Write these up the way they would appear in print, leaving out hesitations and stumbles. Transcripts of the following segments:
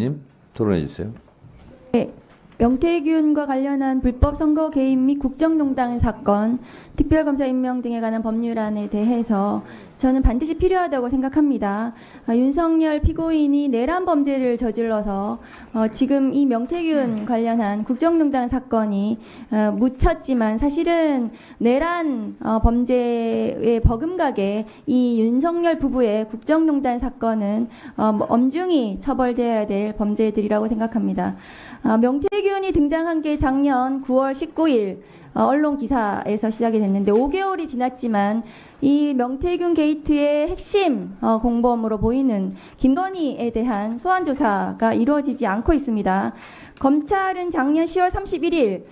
님 토론해 주세요. 네, 명태균과 관련한 불법 선거 개입 및 국정농단 사건, 특별검사 임명 등에 관한 법률안에 대해서 저는 반드시 필요하다고 생각합니다. 윤석열 피고인이 내란 범죄를 저질러서 지금 이 명태균 관련한 국정농단 사건이 묻혔지만 사실은 내란 범죄에 버금가게 이 윤석열 부부의 국정농단 사건은 엄중히 처벌되어야 될 범죄들이라고 생각합니다. 명태균이 등장한 게 작년 9월 19일 언론 기사에서 시작이 됐는데 5개월이 지났지만 이 명태균 게이트의 핵심 공범으로 보이는 김건희에 대한 소환 조사가 이루어지지 않고 있습니다. 검찰은 작년 10월 31일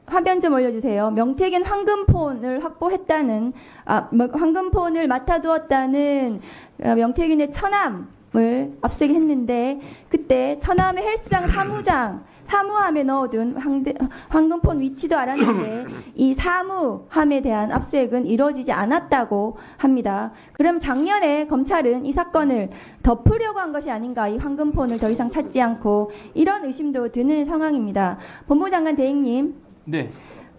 화면 좀 올려주세요. 명태균 황금폰을 확보했다는 황금폰을 맡아두었다는 명태균의 처남을 압수했는데 그때 처남의 헬스장 사무함에 넣어둔 황금폰 위치도 알았는데 이 사무함에 대한 압수액은 이루어지지 않았다고 합니다. 그럼 작년에 검찰은 이 사건을 덮으려고 한 것이 아닌가, 이 황금폰을 더 이상 찾지 않고, 이런 의심도 드는 상황입니다. 법무장관 대행님. 네.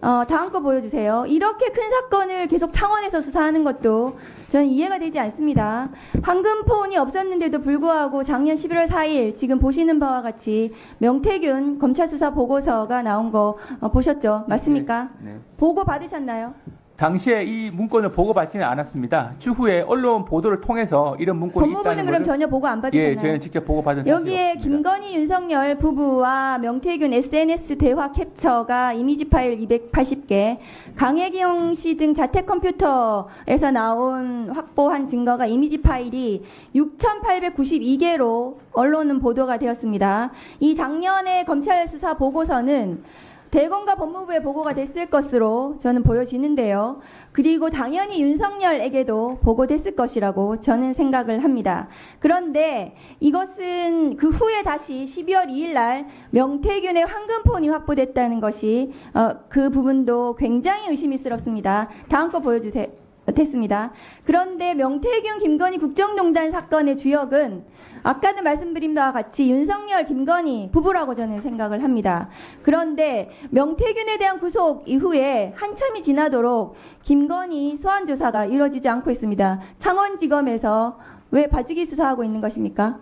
다음 거 보여주세요. 이렇게 큰 사건을 계속 창원에서 수사하는 것도 저는 이해가 되지 않습니다. 황금폰이 없었는데도 불구하고 작년 11월 4일 지금 보시는 바와 같이 명태균 검찰 수사 보고서가 나온 거 보셨죠? 맞습니까? 네. 보고 받으셨나요? 당시에 이 문건을 보고받지는 않았습니다. 추후에 언론 보도를 통해서 이런 문건이 법무부는 있다는 그럼 것을- 전혀 보고 안 받으셨나요? 예, 저희는 직접 보고받은 사실이 여기에 없습니다. 김건희, 윤석열 부부와 명태균 SNS 대화 캡처가 이미지 파일 280개, 강혜경 씨 등 자택 컴퓨터에서 나온 확보한 증거가 이미지 파일이 6,892개로 언론은 보도가 되었습니다. 이 작년에 검찰 수사 보고서는 대검과 법무부에 보고가 됐을 것으로 저는 보여지는데요. 그리고 당연히 윤석열에게도 보고됐을 것이라고 저는 생각을 합니다. 그런데 이것은 그 후에 다시 12월 2일 날 명태균의 황금폰이 확보됐다는 것이 그 부분도 굉장히 의심스럽습니다. 다음 거 보여주세요. 됐습니다. 그런데 명태균, 김건희 국정농단 사건의 주역은 아까도 말씀드린 바와 같이 윤석열, 김건희 부부라고 저는 생각을 합니다. 그런데 명태균에 대한 구속 이후에 한참이 지나도록 김건희 소환 조사가 이루어지지 않고 있습니다. 창원지검에서 왜 봐주기 수사하고 있는 것입니까?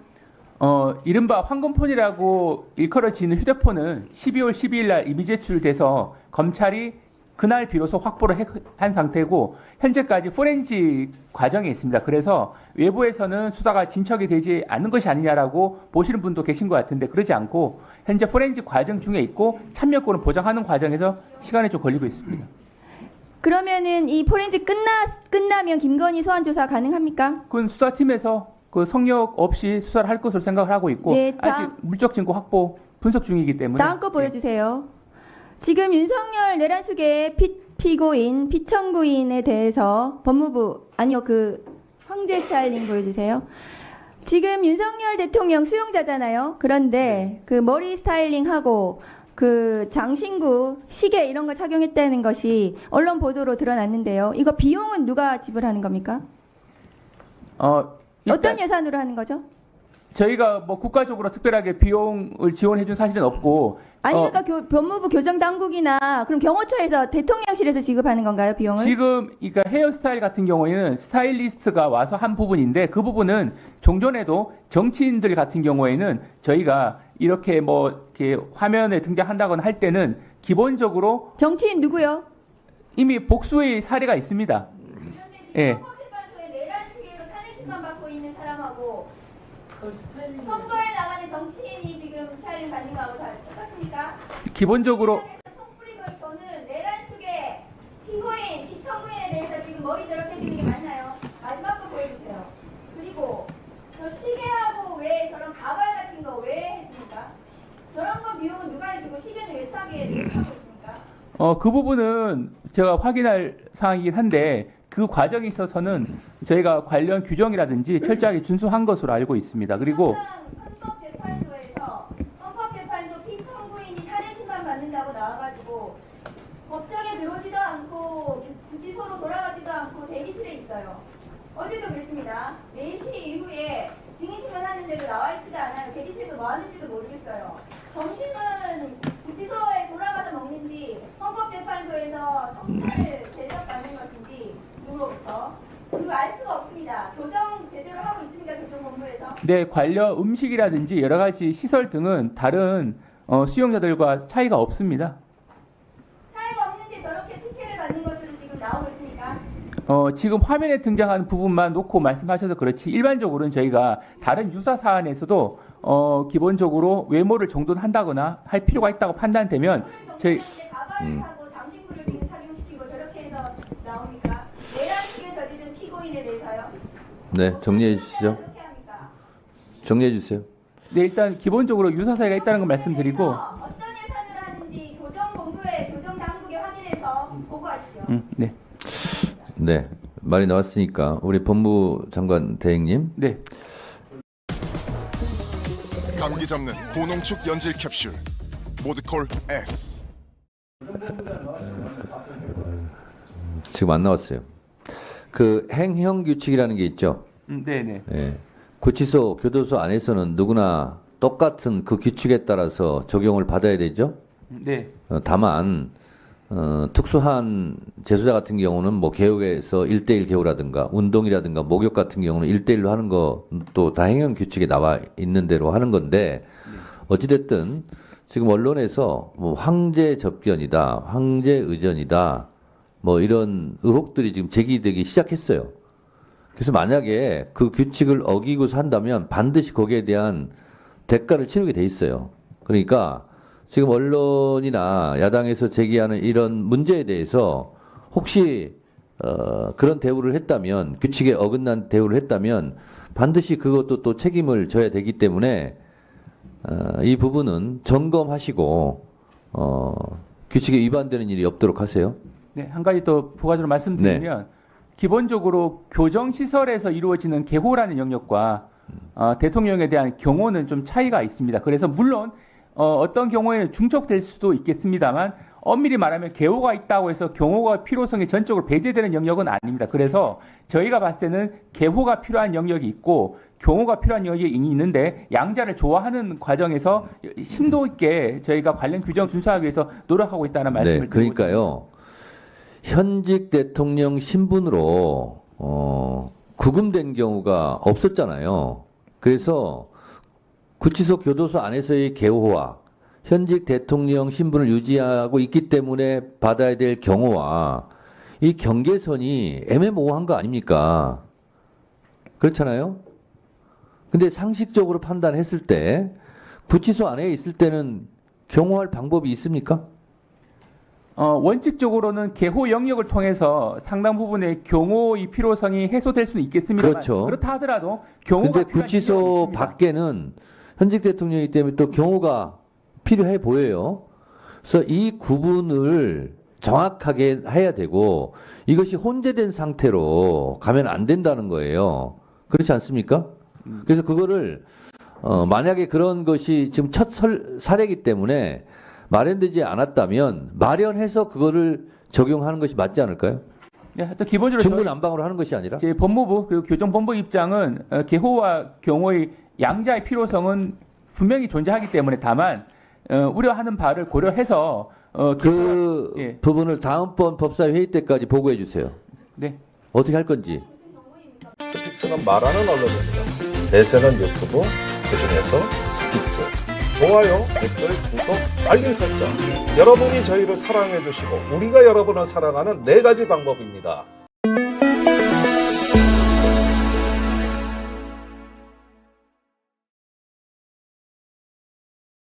이른바 황금폰이라고 일컬어지는 휴대폰은 12월 12일 날 이미 제출돼서 검찰이 그날 비로소 확보를 한 상태고 현재까지 포렌식 과정에 있습니다. 그래서 외부에서는 수사가 진척이 되지 않는 것이 아니냐라고 보시는 분도 계신 것 같은데 그러지 않고 현재 포렌식 과정 중에 있고 참여권을 보장하는 과정에서 시간이 좀 걸리고 있습니다. 그러면은 이 포렌식 끝나면 김건희 소환 조사 가능합니까? 그건 수사팀에서 그 성역 없이 수사를 할 것으로 생각을 하고 있고 네, 아직 물적 증거 확보 분석 중이기 때문에 다음 거 보여주세요. 지금 윤석열 내란 수계 피고인, 피청구인에 대해서 법무부, 아니요, 황제 스타일링 보여주세요. 지금 윤석열 대통령 수용자잖아요. 그런데 그 머리 스타일링하고 그 장신구 시계 이런 거 착용했다는 것이 언론 보도로 드러났는데요. 이거 비용은 누가 지불하는 겁니까? 어떤 예산으로 하는 거죠? 저희가 뭐 국가적으로 특별하게 비용을 지원해준 사실은 없고 아니 그러니까 법무부 교정당국이나 그럼 경호처에서 대통령실에서 지급하는 건가요, 비용을? 지금 그러니까 헤어스타일 같은 경우에는 스타일리스트가 와서 한 부분인데 그 부분은 종전에도 정치인들 같은 경우에는 저희가 이렇게 뭐 이렇게 화면에 등장한다거나 할 때는 기본적으로 정치인 누구요? 이미 복수의 사례가 있습니다. 예. 헌법재판소에 내란 수계로 탄핵심판 받고 있는 사람하고 선거에 나가는 정치인이 지금 스타일링 받는 거하고 다 똑같습니까? 기본적으로 총뿌리고 저는 내란 수계 피고인, 피청구인에 대해서 지금 머리 저렇게 해주는 게 맞나요? 마지막 거 보여주세요. 그리고 저 시계하고 왜 저런 가발 같은 거 왜 해줍니까? 저런 거 비용은 누가 해주고 시계는 왜 차고 있습니까? 그 부분은 제가 확인할 사항이긴 한데 그 과정에 있어서는 저희가 관련 규정이라든지 철저하게 준수한 것으로 알고 있습니다. 그리고 헌법재판소 피청구인이 탄핵심판 받는다고 나와가지고 법정에 들어오지도 않고 구치소로 돌아가지도 않고 대기실에 있어요. 어제도 그랬습니다. 4시 이후에 증인신문 하는데도 나와 있지도 않아요. 대기실에서 뭐 하는지도 모르겠어요. 점심은 구치소에 돌아가서 먹는지 헌법재판소에서 성찰을 대접받는 것인지 누로부터 그거 알 수가 없습니다. 교정 제대로 하고 있습니까? 교정본부에서? 네, 관련 음식이라든지 여러 가지 시설 등은 다른 수용자들과 차이가 없습니다. 차이가 없는데 저렇게 특혜를 받는 것으로 지금 나오고 있습니까? 지금 화면에 등장하는 부분만 놓고 말씀하셔서 그렇지 일반적으로는 저희가 다른 유사 사안에서도 기본적으로 외모를 정돈한다거나 할 필요가 있다고 판단되면 저희 가발을 하고 장신구를 지금 착용시키고 저렇게 해서 나옵니까? 내란식에 저지른 피고인에 대해서요? 네, 정리해 주시죠. 그렇게 합니까? 정리해 주세요. 네, 일단 기본적으로 유사 사유가 있다는 걸 말씀드리고 어떤 예산을 하는지 교정본부에 교정당국에 확인해서 보고하십시오. 네. 네, 말이 나왔으니까 우리 법무 장관 대행님. 네. 감기 잡는 고농축 연질 캡슐 모드콜 S. 지금 안 나왔어요. 그 행형 규칙이라는 게 있죠. 네네. 예. 구치소, 교도소 안에서는 누구나 똑같은 그 규칙에 따라서 적용을 받아야 되죠. 네. 다만 특수한 재소자 같은 경우는 뭐 개혁에서 1대1 개호라든가 운동이라든가 목욕 같은 경우는 1대1로 하는 것도 다 행정 규칙에 나와 있는 대로 하는 건데 어찌됐든 지금 언론에서 뭐 황제 접견이다, 황제 의전이다 뭐 이런 의혹들이 지금 제기되기 시작했어요. 그래서 만약에 그 규칙을 어기고서 한다면 반드시 거기에 대한 대가를 치르게 돼 있어요. 그러니까 지금 언론이나 야당에서 제기하는 이런 문제에 대해서 혹시 그런 대우를 했다면 규칙에 어긋난 대우를 했다면 반드시 그것도 또 책임을 져야 되기 때문에 이 부분은 점검하시고 규칙에 위반되는 일이 없도록 하세요. 네, 한 가지 또 부가적으로 말씀드리면 기본적으로 교정시설에서 이루어지는 개호라는 영역과 대통령에 대한 경호는 좀 차이가 있습니다. 그래서 물론 어떤 경우에는 중첩될 수도 있겠습니다만 엄밀히 말하면 개호가 있다고 해서 경호가 필요성이 전적으로 배제되는 영역은 아닙니다. 그래서 저희가 봤을 때는 개호가 필요한 영역이 있고 경호가 필요한 영역이 있는데 양자를 조화하는 과정에서 심도 있게 저희가 관련 규정 준수하기 위해서 노력하고 있다는 말씀을 네, 드리고 그러니까요. 현직 대통령 신분으로 구금된 경우가 없었잖아요. 그래서 구치소 교도소 안에서의 개호와 현직 대통령 신분을 유지하고 있기 때문에 받아야 될 경호와 이 경계선이 애매모호한 거 아닙니까? 그렇잖아요? 근데 상식적으로 판단했을 때 구치소 안에 있을 때는 경호할 방법이 있습니까? 원칙적으로는 개호 영역을 통해서 상당 부분의 경호의 필요성이 해소될 수는 있겠습니다만 그렇죠. 그렇다 하더라도 경호가 근데 필요한 구치소 영역이 있습니다. 밖에는 현직 대통령이기 때문에 또 경호가 필요해 보여요. 그래서 이 구분을 정확하게 해야 되고 이것이 혼재된 상태로 가면 안 된다는 거예요. 그렇지 않습니까? 그래서 그거를 만약에 그런 것이 지금 첫 사례이기 때문에 마련되지 않았다면 마련해서 그거를 적용하는 것이 맞지 않을까요? 네, 또 기본적으로 중구난방으로 하는 것이 아니라. 제 법무부 그리고 교정본부 입장은 개호와 경호의 양자의 필요성은 분명히 존재하기 때문에 다만 우려하는 바를 고려해서 그 예. 부분을 다음번 법사위 회의 때까지 보고해 주세요. 네. 어떻게 할 건지. 스픽스는 말하는 언론입니다. 대세는 유튜브, 그중에서 스픽스. 좋아요, 댓글, 구독, 알림 설정. 여러분이 저희를 사랑해 주시고 우리가 여러분을 사랑하는 4가지 방법입니다.